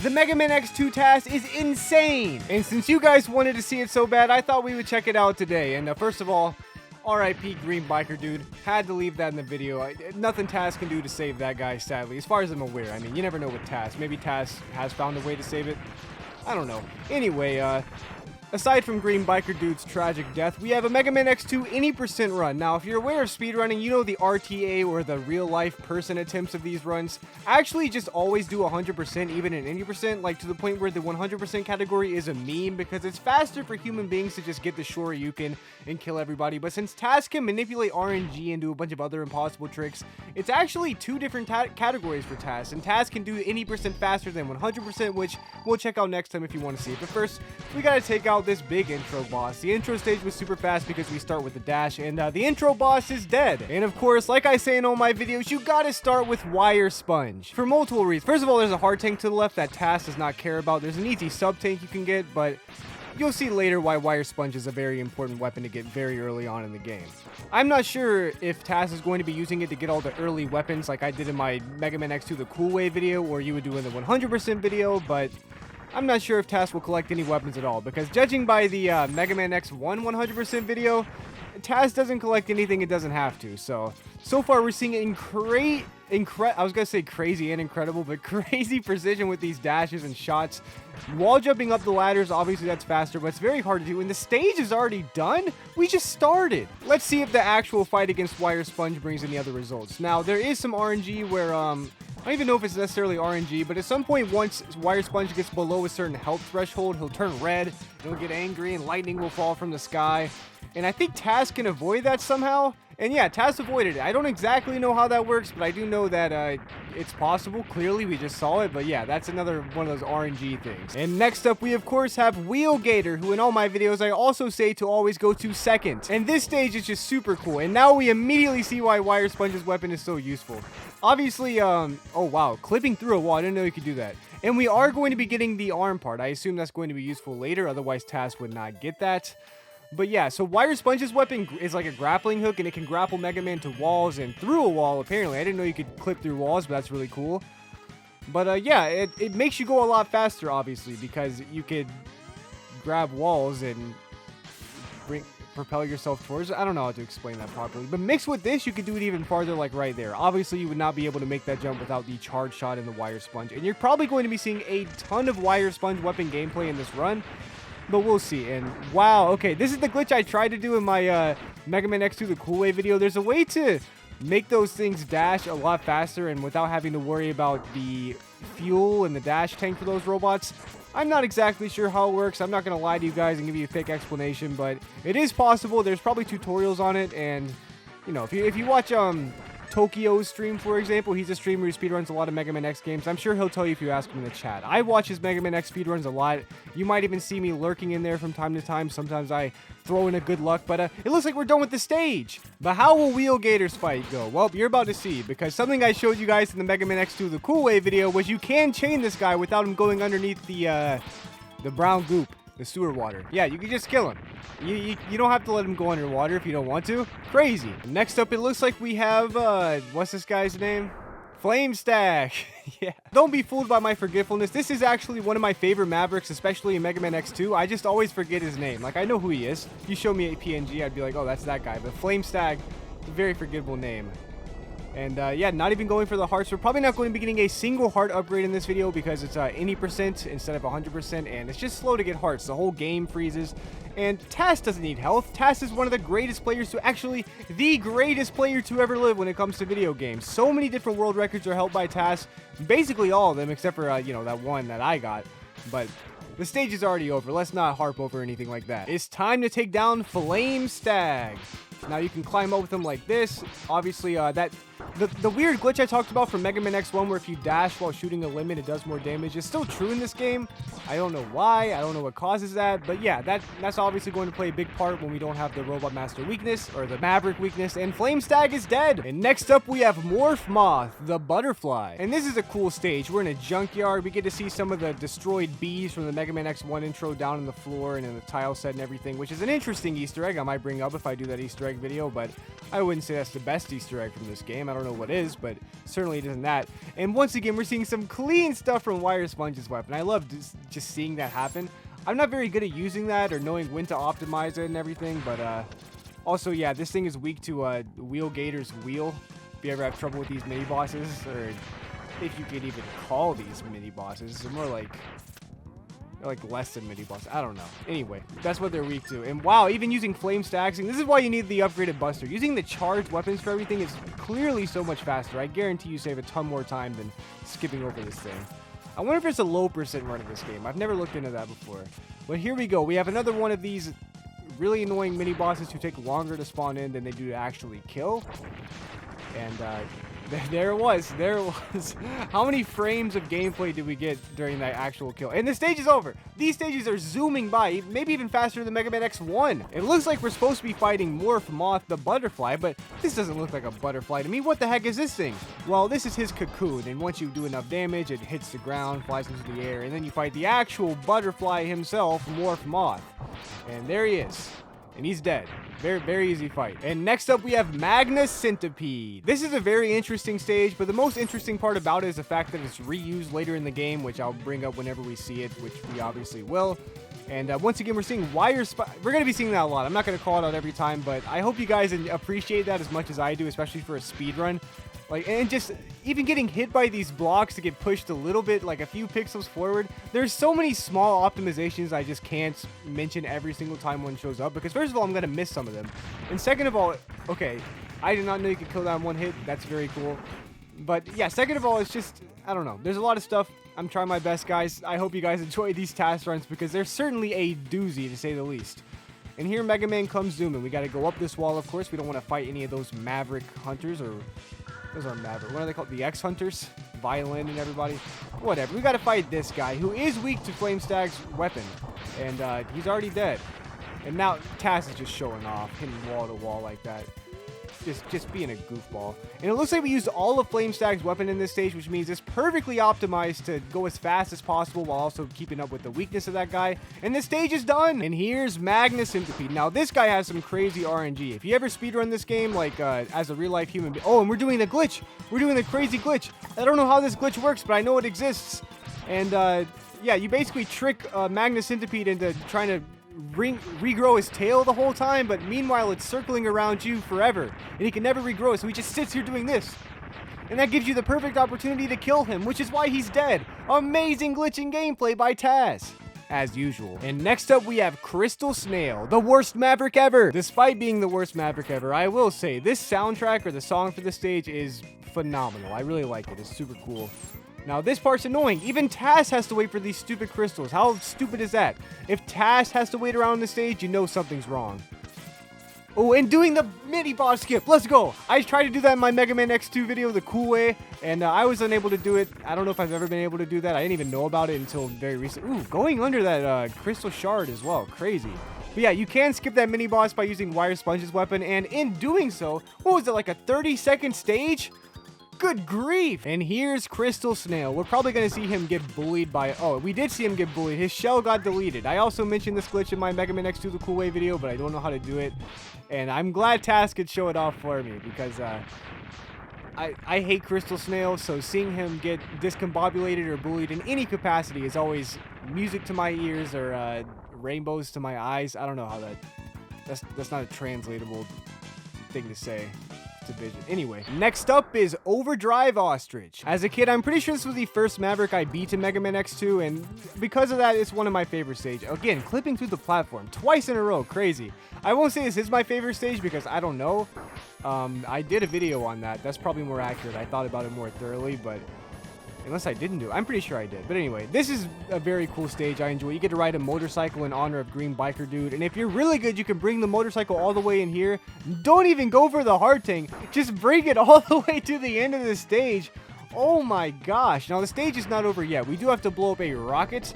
The Mega Man X2 TAS is insane! And since you guys wanted to see it so bad, I thought we would check it out today. And first of all, RIP Green Biker Dude. Had to leave that in the video. Nothing TAS can do to save that guy, sadly. As far as I'm aware. I mean, you never know with TAS. Maybe TAS has found a way to save it. I don't know. Anyway, aside from Green Biker Dude's tragic death, we have a Mega Man X2 any percent run. Now, if you're aware of speedrunning, you know the RTA or the real-life person attempts of these runs actually just always do 100%, even in any percent, like to the point where the 100% category is a meme because it's faster for human beings to just get the Shoryuken and kill everybody. But since TAS can manipulate RNG and do a bunch of other impossible tricks, it's actually two different categories for TAS, and TAS can do any percent faster than 100%, which we'll check out next time if you want to see it. But first, we gotta take out this big intro boss. The intro stage was super fast because we start with the dash, and the intro boss is dead. And of course, like I say in all my videos, you gotta start with Wire Sponge for multiple reasons. First of all, there's a hard tank to the left that TAS does not care about. There's an easy sub tank you can get, but you'll see later why Wire Sponge is a very important weapon to get very early on in the game. I'm not sure if TAS is going to be using it to get all the early weapons like I did in my Mega Man X2 the Cool Way video, or you would do in the 100% video, but I'm not sure if TAS will collect any weapons at all, because judging by the Mega Man X1 100% video, TAS doesn't collect anything it doesn't have to. So far we're seeing I was gonna say crazy and incredible, but crazy precision with these dashes and shots. Wall jumping up the ladders, obviously that's faster, but it's very hard to do. And the stage is already done? We just started. Let's see if the actual fight against Wire Sponge brings any other results. Now, there is some RNG where, I don't even know if it's necessarily RNG, but at some point, once Wire Sponge gets below a certain health threshold, he'll turn red, he'll get angry, and lightning will fall from the sky. And I think TAS can avoid that somehow. And yeah, TAS avoided it. I don't exactly know how that works, but I do know that it's possible. Clearly, we just saw it. But yeah, that's another one of those RNG things. And next up, we of course have Wheelgator, who in all my videos, I also say to always go to second. And this stage is just super cool. And now we immediately see why Wire Sponge's weapon is so useful. Obviously, oh wow, clipping through a wall. I didn't know you could do that. And we are going to be getting the arm part. I assume that's going to be useful later. Otherwise, TAS would not get that. But yeah, so Wire Sponge's weapon is like a grappling hook, and it can grapple Mega Man to walls and through a wall, apparently. I didn't know you could clip through walls, but that's really cool. But yeah, it makes you go a lot faster, obviously, because you could grab walls and propel yourself towards it. I don't know how to explain that properly. But mixed with this, you could do it even farther, like right there. Obviously, you would not be able to make that jump without the charge shot in the Wire Sponge. And you're probably going to be seeing a ton of Wire Sponge weapon gameplay in this run. But we'll see. And wow, okay, this is the glitch I tried to do in my Mega Man X2 the Cool Way video. There's a way to make those things dash a lot faster and without having to worry about the fuel and the dash tank for those robots. I'm not exactly sure how it works. I'm not going to lie to you guys and give you a fake explanation, but it is possible. There's probably tutorials on it, and you know, if you watch Tokyo's stream, for example, he's a streamer who speedruns a lot of Mega Man X games. I'm sure he'll tell you if you ask him in the chat. I watch his Mega Man X speedruns a lot. You might even see me lurking in there from time to time. Sometimes I throw in a good luck, but it looks like we're done with the stage. But how will Wheelgator's fight go? Well, you're about to see, because something I showed you guys in the Mega Man X2 the Cool Way video was you can chain this guy without him going underneath the brown goop. The sewer water. Yeah, you can just kill him. You don't have to let him go underwater if you don't want to. Crazy. Next up, it looks like we have, what's this guy's name? Flame Stack. Yeah. Don't be fooled by my forgetfulness. This is actually one of my favorite Mavericks, especially in Mega Man X2. I just always forget his name. Like, I know who he is. If you show me a PNG, I'd be like, oh, that's that guy. But Flame Stack, a very forgettable name. And yeah, not even going for the hearts. We're probably not going to be getting a single heart upgrade in this video because it's any percent instead of 100%, and it's just slow to get hearts. The whole game freezes, and TAS doesn't need health. TAS is one of the greatest players to actually the greatest player to ever live when it comes to video games. So many different world records are held by TAS, basically all of them except for you know, that one that I got. But the stage is already over. Let's not harp over anything like that. It's time to take down Flame Stag. Now you can climb up with them like this. Obviously, the weird glitch I talked about from Mega Man X1 where if you dash while shooting a limit, it does more damage. It's still true in this game. I don't know why. I don't know what causes that. But yeah, that's obviously going to play a big part when we don't have the Robot Master weakness or the Maverick weakness. And Flame Stag is dead. And next up, we have Morph Moth, the Butterfly. And this is a cool stage. We're in a junkyard. We get to see some of the destroyed bees from the Mega Man X1 intro down on the floor and in the tile set and everything, which is an interesting Easter egg I might bring up if I do that Easter egg video. But I wouldn't say that's the best Easter egg from this game. I don't know what is, but certainly it isn't that. And once again, we're seeing some clean stuff from Wire Sponge's weapon. I love just seeing that happen. I'm not very good at using that or knowing when to optimize it and everything, but also, yeah, this thing is weak to Wheel Gator's wheel. If you ever have trouble with these mini-bosses, or if you could even call these mini-bosses, they're more like less than mini-bosses. I don't know. Anyway, that's what they're weak to. And wow, even using flame stacking, this is why you need the upgraded Buster. Using the charged weapons for everything is clearly so much faster. I guarantee you save a ton more time than skipping over this thing. I wonder if there's a low percent run of this game. I've never looked into that before. But here we go. We have another one of these really annoying mini-bosses who take longer to spawn in than they do to actually kill. And there it was. There it was. How many frames of gameplay did we get during that actual kill? And the stage is over. These stages are zooming by, maybe even faster than Mega Man X1. It looks like we're supposed to be fighting Morph Moth the butterfly, but this doesn't look like a butterfly to me. What the heck is this thing? Well, this is his cocoon, and once you do enough damage, it hits the ground, flies into the air, and then you fight the actual butterfly himself, Morph Moth. And there he is. And he's dead. Very, very easy fight. And next up, we have Magnus Centipede. This is a very interesting stage, but the most interesting part about it is the fact that it's reused later in the game, which I'll bring up whenever we see it, which we obviously will. And once again, we're seeing We're going to be seeing that a lot. I'm not going to call it out every time, but I hope you guys appreciate that as much as I do, especially for a speedrun. And just even getting hit by these blocks to get pushed a little bit, like a few pixels forward. There's so many small optimizations I just can't mention every single time one shows up, because first of all, I'm going to miss some of them. And second of all, okay, I did not know you could kill that in one hit. That's very cool. But yeah, second of all, it's just, I don't know. There's a lot of stuff. I'm trying my best, guys. I hope you guys enjoy these TAS runs, because they're certainly a doozy, to say the least. And here Mega Man comes zooming. We got to go up this wall, of course. We don't want to fight any of those Maverick Hunters, or those are Maverick. What are they called? The X-Hunters? Violin and everybody? Whatever. We got to fight this guy, who is weak to Flame Stag's weapon. And he's already dead. And now TAS is just showing off, hitting wall to wall like that. Just being a goofball. And it looks like we used all of Flame Stag's weapon in this stage, which means it's perfectly optimized to go as fast as possible while also keeping up with the weakness of that guy. And this stage is done. And here's Magnus Centipede. Now, this guy has some crazy RNG. If you ever speedrun this game, like as a real-life human being. Oh, and we're doing the glitch. We're doing the crazy glitch. I don't know how this glitch works, but I know it exists. And yeah, you basically trick Magnus Centipede into trying to regrow his tail the whole time, but meanwhile it's circling around you forever, and he can never regrow, so he just sits here doing this. And that gives you the perfect opportunity to kill him, which is why he's dead. Amazing glitching gameplay by TAS, as usual. And next up, we have Crystal Snail, the worst Maverick ever. Despite being the worst Maverick ever, I will say this soundtrack, or the song for this stage, is phenomenal. I really like it. It's super cool. Now, this part's annoying. Even TAS has to wait for these stupid crystals. How stupid is that? If TAS has to wait around the stage, you know something's wrong. Oh, and doing the mini-boss skip. Let's go. I tried to do that in my Mega Man X2 video the cool way, and I was unable to do it. I don't know if I've ever been able to do that. I didn't even know about it until very recent. Ooh, going under that crystal shard as well. Crazy. But yeah, you can skip that mini-boss by using Wire Sponge's weapon, and in doing so, what was it, like a 30-second stage? Good grief! And here's Crystal Snail. We're probably going to see him get bullied by... Oh, we did see him get bullied. His shell got deleted. I also mentioned this glitch in my Mega Man X2 The Cool Way video, but I don't know how to do it. And I'm glad TAS could show it off for me, because I hate Crystal Snail, so seeing him get discombobulated or bullied in any capacity is always music to my ears, or rainbows to my eyes. I don't know how that's not a translatable thing to say. Division. Anyway, next up is Overdrive Ostrich. As a kid, I'm pretty sure this was the first Maverick I beat in Mega Man X2, and because of that, it's one of my favorite stages. Again, clipping through the platform twice in a row, crazy. I won't say this is my favorite stage because I don't know. I did a video on that. That's probably more accurate. I thought about it more thoroughly, but unless I didn't do it. I'm pretty sure I did. But anyway, this is a very cool stage. I enjoy it. You get to ride a motorcycle in honor of Green Biker Dude. And if you're really good, you can bring the motorcycle all the way in here. Don't even go for the hard tank. Just bring it all the way to the end of the stage. Oh my gosh. Now, the stage is not over yet. We do have to blow up a rocket.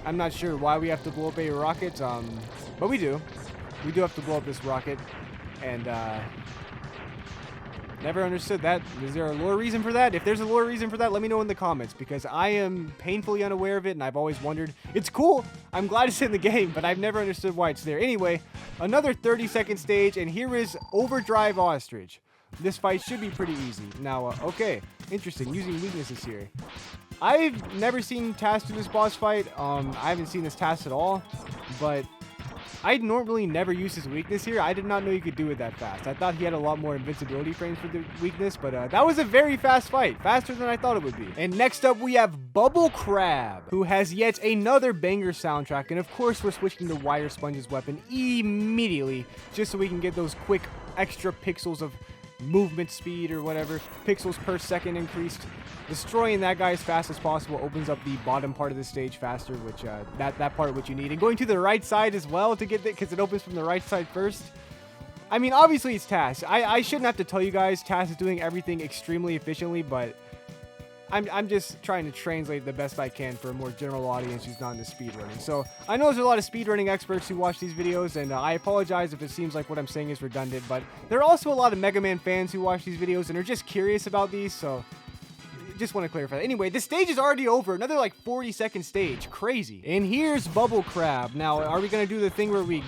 I'm not sure why we have to blow up a rocket. But we do. We do have to blow up this rocket. And, Never understood that. Is there a lore reason for that? If there's a lore reason for that, let me know in the comments, because I am painfully unaware of it, and I've always wondered. It's cool. I'm glad it's in the game, but I've never understood why it's there. Anyway, another 30-second stage, and here is Overdrive Ostrich. This fight should be pretty easy. Now, okay, interesting, using weaknesses here. I've never seen TAS do this boss fight. I haven't seen this TAS at all, but I normally never use his weakness here. I did not know you could do it that fast. I thought he had a lot more invincibility frames for the weakness, but that was a very fast fight. Faster than I thought it would be. And next up, we have Bubble Crab, who has yet another banger soundtrack. And of course, we're switching to Wire Sponge's weapon immediately, just so we can get those quick extra pixels of movement speed or whatever, pixels per second increased. Destroying that guy as fast as possible opens up the bottom part of the stage faster, which that part which you need. And going to the right side as well to get it, because it opens from the right side first. I mean, obviously it's TAS. I shouldn't have to tell you guys TAS is doing everything extremely efficiently, but I'm just trying to translate the best I can for a more general audience who's not into speedrunning. So I know there's a lot of speedrunning experts who watch these videos, and I apologize if it seems like what I'm saying is redundant, but there are also a lot of Mega Man fans who watch these videos and are just curious about these, so just want to clarify that. Anyway, the stage is already over. Another like 40-second stage. Crazy. And here's Bubble Crab. Now, are we going to do the thing where we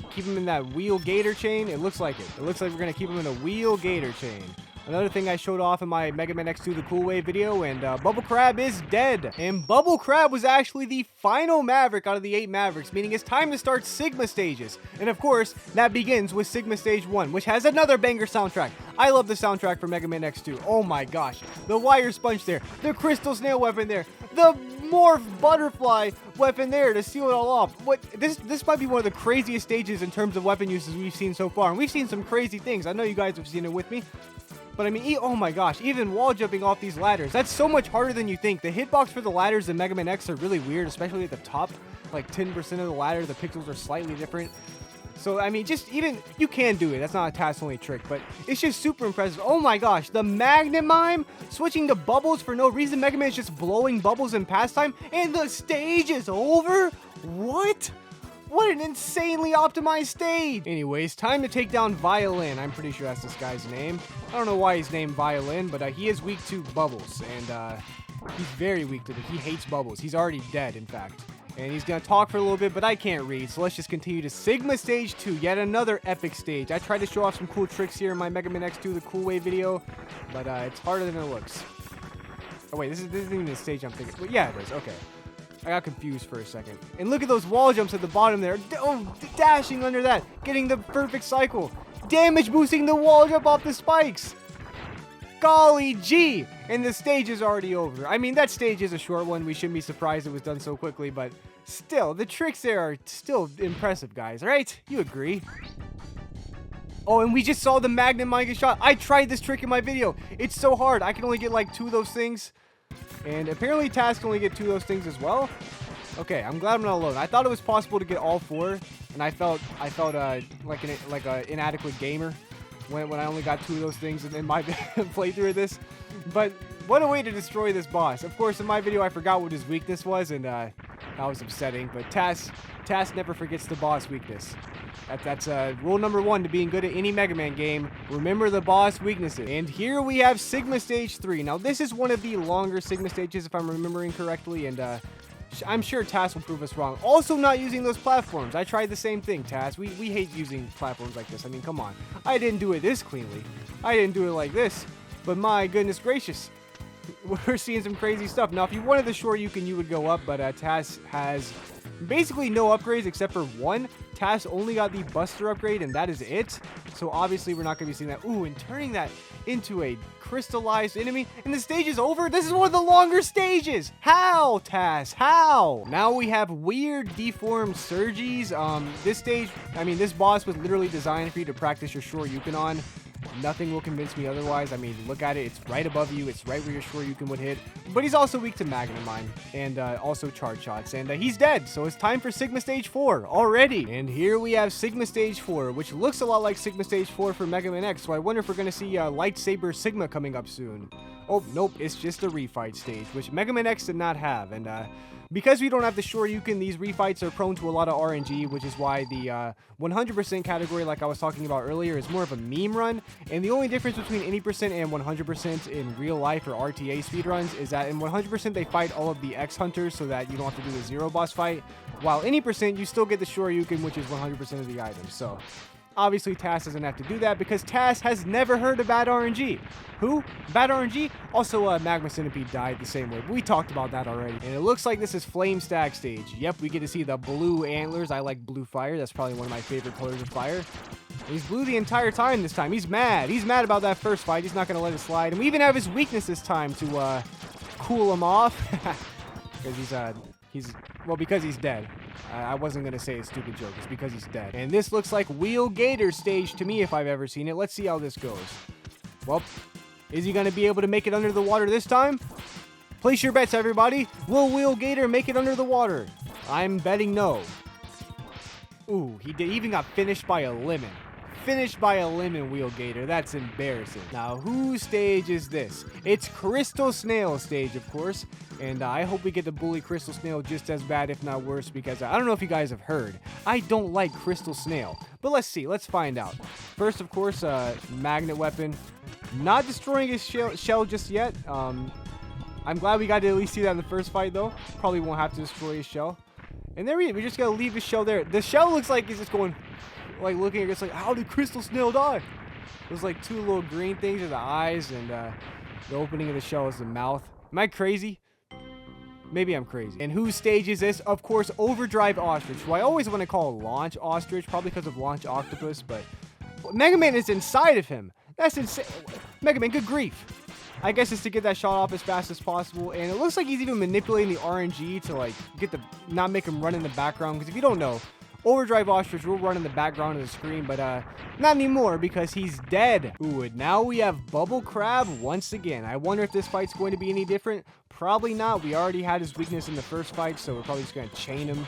keep him in that wheel gator chain? It looks like it. It looks like we're going to keep him in a wheel gator chain. Another thing I showed off in my Mega Man X2 The Cool Way video, and Bubble Crab is dead. And Bubble Crab was actually the final Maverick out of the 8 Mavericks, meaning it's time to start Sigma stages. And of course, that begins with Sigma Stage 1, which has another banger soundtrack. I love the soundtrack for Mega Man X2. Oh my gosh. The Wire Sponge there, the Crystal Snail weapon there, the Morph Butterfly weapon there to seal it all off. This might be one of the craziest stages in terms of weapon uses we've seen so far. And we've seen some crazy things. I know you guys have seen it with me. But I mean, oh my gosh, even wall jumping off these ladders, that's so much harder than you think. The hitbox for the ladders in Mega Man X are really weird, especially at the top. Like 10% of the ladder, the pixels are slightly different. So, I mean, just even, you can do it. That's not a TAS only trick, but it's just super impressive. Oh my gosh, the Magnet Mime switching to bubbles for no reason. Mega Man's just blowing bubbles in pastime, and the stage is over? What? What an insanely optimized stage! Anyways, time to take down Violin. I'm pretty sure that's this guy's name. I don't know why he's named Violin, but he is weak to bubbles, and he's very weak to it. He hates bubbles. He's already dead, in fact. And he's gonna talk for a little bit, but I can't read, so let's just continue to Sigma Stage 2, yet another epic stage. I tried to show off some cool tricks here in my Mega Man X2 The Cool Way video, but it's harder than it looks. Oh wait, this isn't even the stage I'm thinking. Well, yeah, it is. Okay. I got confused for a second. And look at those wall jumps at the bottom there. Oh, dashing under that. Getting the perfect cycle. Damage boosting the wall jump off the spikes. Golly gee. And the stage is already over. I mean, that stage is a short one. We shouldn't be surprised it was done so quickly. But still, the tricks there are still impressive, guys. Right? You agree? Oh, and we just saw the Magnet Mine get shot. I tried this trick in my video. It's so hard. I can only get like 2 of those things. And apparently TAS can only get 2 of those things as well. Okay, I'm glad I'm not alone. I thought it was possible to get all 4, and I felt like an inadequate gamer when I only got 2 of those things in my playthrough of this. But what a way to destroy this boss. Of course, in my video I forgot what his weakness was, and that was upsetting. But TAS never forgets the boss weakness. That's rule number 1 to being good at any Mega Man game. Remember the boss weaknesses. And here we have Sigma Stage 3. Now, this is one of the longer Sigma stages, if I'm remembering correctly, and I'm sure TAS will prove us wrong. Also, not using those platforms. I tried the same thing, TAS. We hate using platforms like this. I mean, come on. I didn't do it this cleanly. I didn't do it like this. But my goodness gracious. We're seeing some crazy stuff. Now, if you wanted the Shoryuken, you would go up, but TAS has basically no upgrades except for 1. TAS only got the Buster upgrade, and that is it. So obviously, we're not going to be seeing that. Ooh, and turning that into a crystallized enemy, and the stage is over. This is one of the longer stages. How, TAS? How? Now we have weird deformed Surgies. This boss was literally designed for you to practice your Shoryuken on. Nothing will convince me otherwise. I mean, look at it. It's right above you. It's right where your Shoryuken would hit. But he's also weak to Magnet Mine and also Charge Shots. And he's dead. So it's time for Sigma Stage 4 already. And here we have Sigma Stage 4, which looks a lot like Sigma Stage 4 for Mega Man X. So I wonder if we're going to see Lightsaber Sigma coming up soon. Oh, nope, it's just a refight stage, which Mega Man X did not have. And because we don't have the Shoryuken, these refights are prone to a lot of RNG, which is why the 100% category, like I was talking about earlier, is more of a meme run. And the only difference between 80% and 100% in real life or RTA speedruns is that in 100% they fight all of the X Hunters so that you don't have to do the zero boss fight, while 80% you still get the Shoryuken, which is 100% of the items. So obviously, TAS doesn't have to do that because TAS has never heard of bad RNG. Who? Bad RNG? Also, Magma Centipede died the same way. We talked about that already. And it looks like this is Flame Stack stage. Yep, we get to see the blue antlers. I like blue fire. That's probably one of my favorite colors of fire. And he's blue the entire time this time. He's mad. He's mad about that first fight. He's not going to let it slide. And we even have his weakness this time to cool him off. Because he's dead. I wasn't going to say a stupid joke. It's because he's dead. And this looks like Wheel Gator stage to me if I've ever seen it. Let's see how this goes. Well, is he going to be able to make it under the water this time? Place your bets, everybody. Will Wheel Gator make it under the water? I'm betting no. Ooh, he even got finished by a lemon. Finished by a lemon, Wheel Gator. That's embarrassing. Now, whose stage is this? It's Crystal Snail stage, of course. And I hope we get to bully Crystal Snail just as bad, if not worse, because I don't know if you guys have heard. I don't like Crystal Snail. But let's see. Let's find out. First, of course, magnet weapon. Not destroying his shell just yet. I'm glad we got to at least see that in the first fight, though. Probably won't have to destroy his shell. And there we just got to leave his shell there. The shell looks like he's just going... like looking at it, like, how did Crystal Snail die? There's like two little green things are the eyes, and the opening of the shell is the mouth. Am I crazy? Maybe I'm crazy. And whose stage is this? Of course, Overdrive Ostrich, who I always want to call Launch Ostrich, probably because of Launch Octopus, but Mega Man is inside of him. That's insane. Mega Man, good grief. I guess it's to get that shot off as fast as possible, and it looks like he's even manipulating the RNG to like not make him run in the background, because if you don't know, Overdrive Ostrich will run in the background of the screen, but not anymore because he's dead. Ooh, and now we have Bubble Crab once again. I wonder if this fight's going to be any different. Probably not. We already had his weakness in the first fight, so we're probably just going to chain him.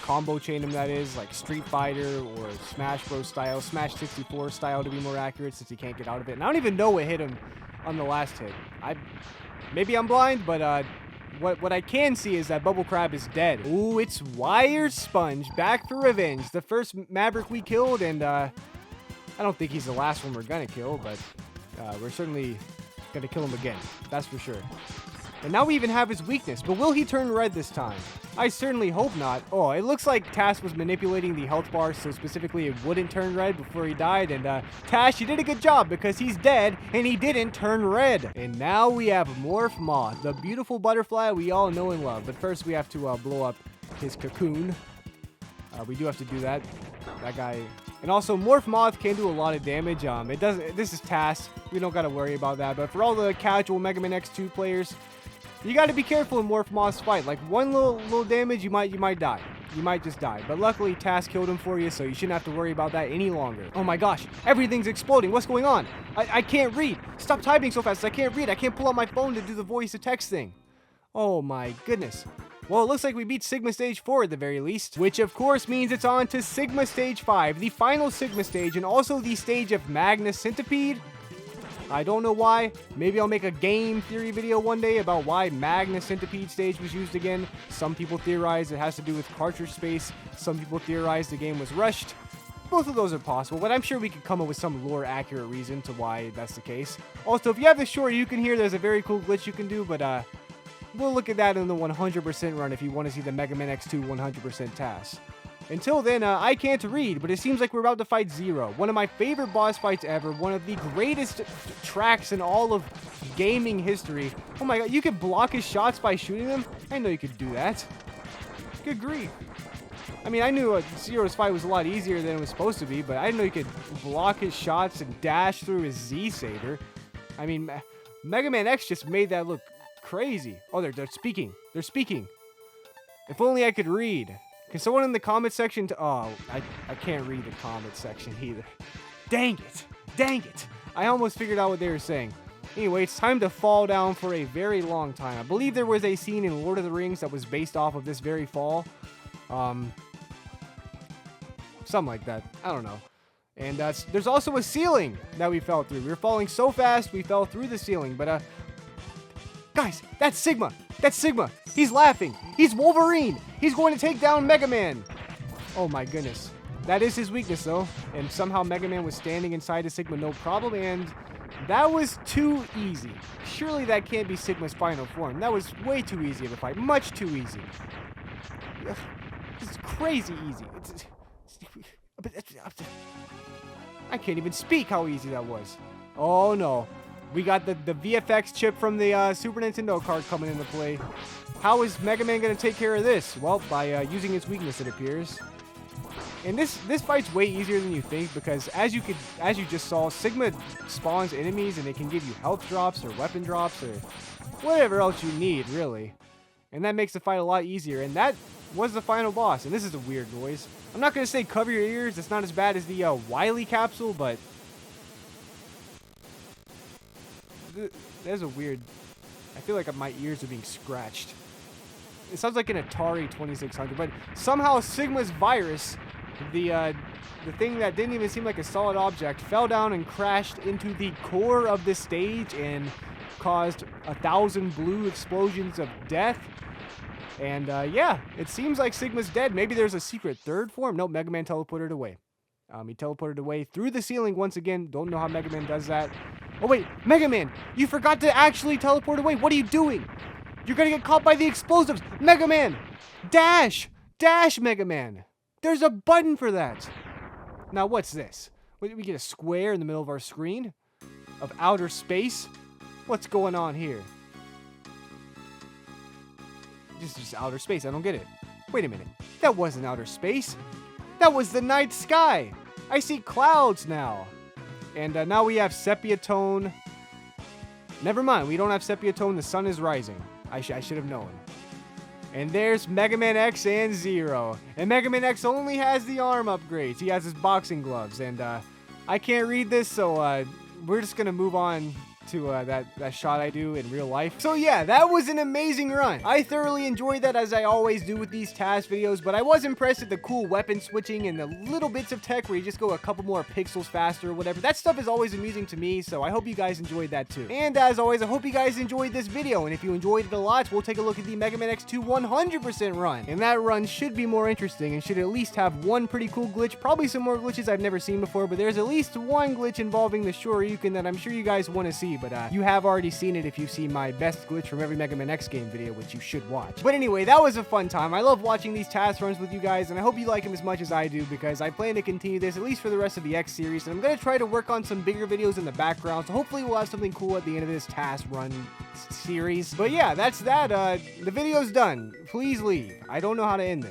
Combo chain him, that is, like Street Fighter or Smash Bros. Style. Smash 64 style to be more accurate since he can't get out of it. And I don't even know what hit him on the last hit. Maybe I'm blind, but... What I can see is that Bubble Crab is dead. Ooh, it's Wire Sponge back for revenge. The first Maverick we killed, and I don't think he's the last one we're gonna kill, but we're certainly gonna kill him again. That's for sure. And now we even have his weakness, but will he turn red this time? I certainly hope not. Oh, it looks like TAS was manipulating the health bar so specifically it wouldn't turn red before he died. And TAS, you did a good job because he's dead and he didn't turn red. And now we have Morph Moth, the beautiful butterfly we all know and love. But first we have to blow up his cocoon. We do have to do that. That guy... And also, Morph Moth can do a lot of damage. This is TAS. We don't got to worry about that. But for all the casual Mega Man X2 players... You got to be careful in Morph Moth's fight. Like one little damage, you might die. You might just die. But luckily, TAS killed him for you, so you shouldn't have to worry about that any longer. Oh my gosh, everything's exploding. What's going on? I can't read. Stop typing so fast. I can't read. I can't pull out my phone to do the voice to text thing. Oh my goodness. Well, it looks like we beat Sigma Stage 4 at the very least, which of course means it's on to Sigma Stage 5, the final Sigma stage, and also the stage of Magna Centipede. I don't know why. Maybe I'll make a game theory video one day about why Magna Centipede stage was used again. Some people theorize it has to do with cartridge space. Some people theorize the game was rushed. Both of those are possible, but I'm sure we could come up with some lore accurate reason to why that's the case. Also, if you have the Shoryuken here, there's a very cool glitch you can do, but we'll look at that in the 100% run if you want to see the Mega Man X2 100% TAS. Until then, I can't read, but it seems like we're about to fight Zero. One of my favorite boss fights ever. One of the greatest tracks in all of gaming history. Oh my god, you could block his shots by shooting them? I didn't know you could do that. Good grief. I mean, I knew Zero's fight was a lot easier than it was supposed to be, but I didn't know you could block his shots and dash through his Z-Saber. I mean, Mega Man X just made that look crazy. Oh, they're speaking. They're speaking. If only I could read. Can someone in the comment section... Oh, I can't read the comment section either. Dang it. Dang it. I almost figured out what they were saying. Anyway, it's time to fall down for a very long time. I believe there was a scene in Lord of the Rings that was based off of this very fall. Something like that. I don't know. And there's also a ceiling that we fell through. We were falling so fast, we fell through the ceiling. But Guys, that's Sigma. That's Sigma. He's laughing. He's Wolverine. He's going to take down Mega Man. Oh my goodness. That is his weakness though. And somehow Mega Man was standing inside of Sigma no problem. And that was too easy. Surely that can't be Sigma's final form. That was way too easy of a fight. Much too easy. It's crazy easy. I can't even speak how easy that was. Oh no. We got the VFX chip from the Super Nintendo card coming into play. How is Mega Man going to take care of this? Well, by using its weakness, it appears. And this fight's way easier than you think because as you just saw, Sigma spawns enemies and it can give you health drops or weapon drops or whatever else you need, really. And that makes the fight a lot easier. And that was the final boss. And this is a weird noise. I'm not going to say cover your ears. It's not as bad as the Wily capsule, but there's a weird... I feel like my ears are being scratched. It sounds like an Atari 2600, but somehow Sigma's virus, the thing that didn't even seem like a solid object, fell down and crashed into the core of the stage and caused 1,000 blue explosions of death. And yeah, it seems like Sigma's dead. Maybe there's a secret third form. Nope, Mega Man teleported away. He teleported away through the ceiling once again. Don't know how Mega Man does that. Oh wait, Mega Man, you forgot to actually teleport away. What are you doing? You're gonna get caught by the explosives. Mega Man, dash, dash, Mega Man. There's a button for that. Now what's this? We get a square in the middle of our screen of outer space. What's going on here? This is just outer space. I don't get it. Wait a minute. That wasn't outer space. That was the night sky. I see clouds now. And now we have sepia tone. Never mind. We don't have sepia tone. The sun is rising. I should have known. And there's Mega Man X and Zero. And Mega Man X only has the arm upgrades. He has his boxing gloves. And I can't read this, so we're just going to move on to that shot I do in real life. So yeah, that was an amazing run. I thoroughly enjoyed that, as I always do with these TAS videos, but I was impressed at the cool weapon switching and the little bits of tech where you just go a couple more pixels faster or whatever. That stuff is always amusing to me, so I hope you guys enjoyed that too. And as always, I hope you guys enjoyed this video, and if you enjoyed it a lot, we'll take a look at the Mega Man X2 100% run. And that run should be more interesting and should at least have one pretty cool glitch, probably some more glitches I've never seen before, but there's at least one glitch involving the Shoryuken that I'm sure you guys want to see. But you have already seen it if you've seen my best glitch from every Mega Man X game video, which you should watch. But anyway, that was a fun time. I love watching these TAS runs with you guys, and I hope you like them as much as I do, because I plan to continue this at least for the rest of the X series, and I'm going to try to work on some bigger videos in the background, so hopefully we'll have something cool at the end of this TAS run series. But yeah, that's that. The video's done. Please leave. I don't know how to end this.